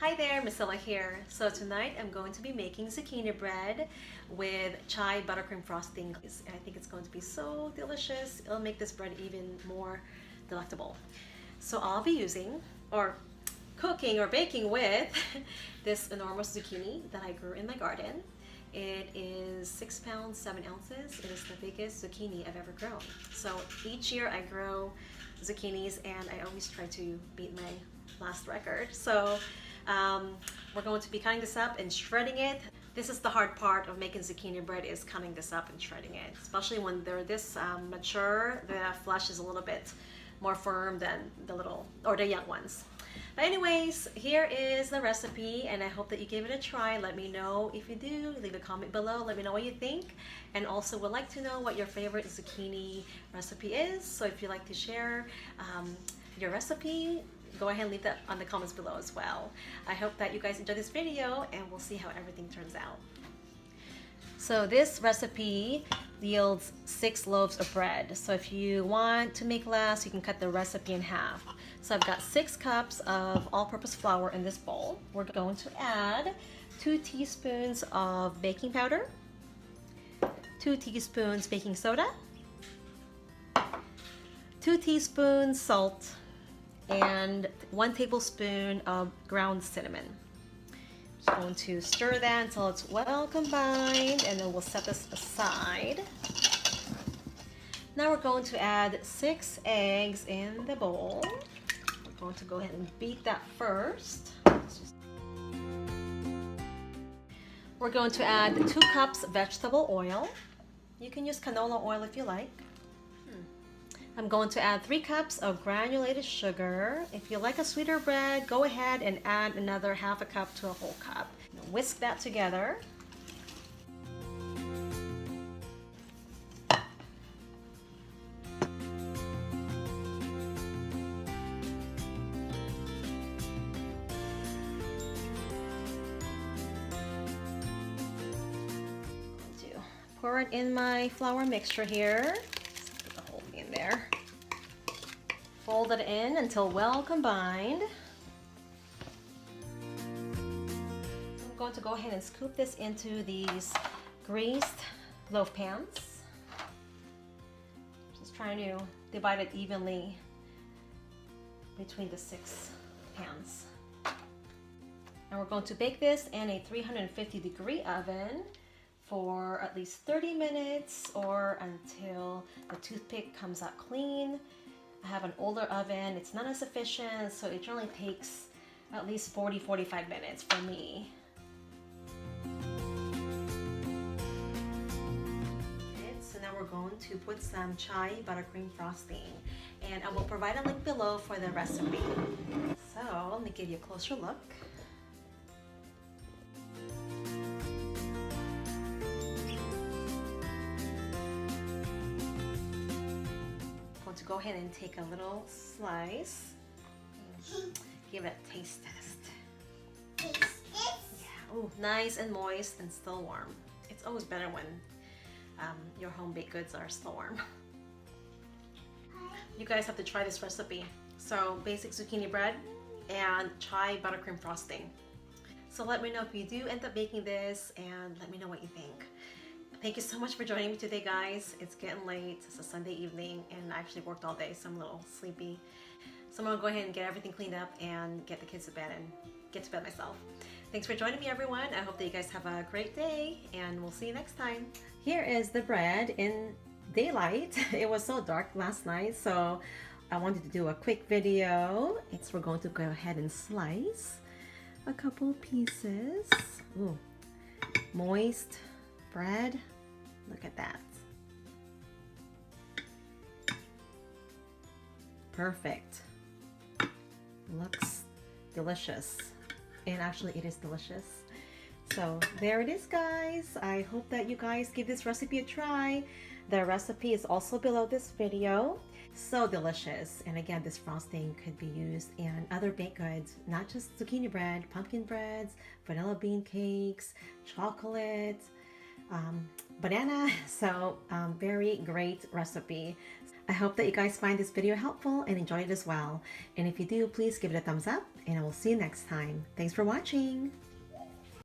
Hi there, Misilla here. So tonight I'm going to be making zucchini bread with chai buttercream frosting. I think it's going to be so delicious. It'll make this bread even more delectable. So I'll be using or cooking or baking with this enormous zucchini that I grew in my garden. It is 6 pounds, 7 ounces. It is the biggest zucchini I've ever grown. So each year I grow zucchinis and I always try to beat my last record. So we're going to be cutting this up and shredding it. This is the hard part of making zucchini bread, is cutting this up and shredding it. Especially when they're this mature, the flesh is a little bit more firm than the young ones. But anyways, here is the recipe and I hope that you give it a try. Let me know if you do. Leave a comment below. Let me know what you think. And also would like to know what your favorite zucchini recipe is. So if you'd like to share your recipe, go ahead and leave that on the comments below as well. I hope that you guys enjoy this video and we'll see how everything turns out. So this recipe yields 6 loaves of bread. So if you want to make less, you can cut the recipe in half. So I've got 6 cups of all-purpose flour in this bowl. We're going to add 2 teaspoons of baking powder, 2 teaspoons baking soda, 2 teaspoons salt, and 1 tablespoon of ground cinnamon. Just going to stir that until it's well combined, and then we'll set this aside. Now we're going to add 6 eggs in the bowl. We're going to go ahead and beat that first. We're going to add 2 cups vegetable oil. You can use canola oil if you like. I'm going to add 3 cups of granulated sugar. If you like a sweeter bread, go ahead and add another ½ cup to a whole cup. Whisk that together. Pour it in my flour mixture here. Put the whole thing in there. Fold it in until well combined. I'm going to go ahead and scoop this into these greased loaf pans. Just trying to divide it evenly between the 6 pans. And we're going to bake this in a 350-degree oven for at least 30 minutes or until the toothpick comes out clean. I have an older oven, it's not as efficient, so it generally takes at least 40-45 minutes for me. So now we're going to put some chai buttercream frosting, and I will provide a link below for the recipe. So let me give you a closer look. To go ahead and take a little slice, give it a taste test. Yeah, ooh, nice and moist and still warm. It's always better when your home baked goods are still warm. You guys have to try this recipe. So basic zucchini bread and chai buttercream frosting. So let me know if you do end up making this and let me know what you think. Thank you so much for joining me today, guys. It's getting late. It's a Sunday evening and I actually worked all day, so I'm a little sleepy. So I'm gonna go ahead and get everything cleaned up and get the kids to bed and get to bed myself. Thanks for joining me, everyone. I hope that you guys have a great day and we'll see you next time. Here is the bread in daylight. It was so dark last night, so I wanted to do a quick video. So we're going to go ahead and slice a couple pieces. Ooh, moist bread. Look at that. Perfect. Looks delicious. And actually it is delicious. So there it is, guys. I hope that you guys give this recipe a try. The recipe is also below this video. So delicious. And again, this frosting could be used in other baked goods, not just zucchini bread, pumpkin breads, vanilla bean cakes, chocolate, banana. So very great recipe. I hope that you guys find this video helpful and enjoy it as well. And if you do, please give it a thumbs up and I will see you next time. Thanks for watching.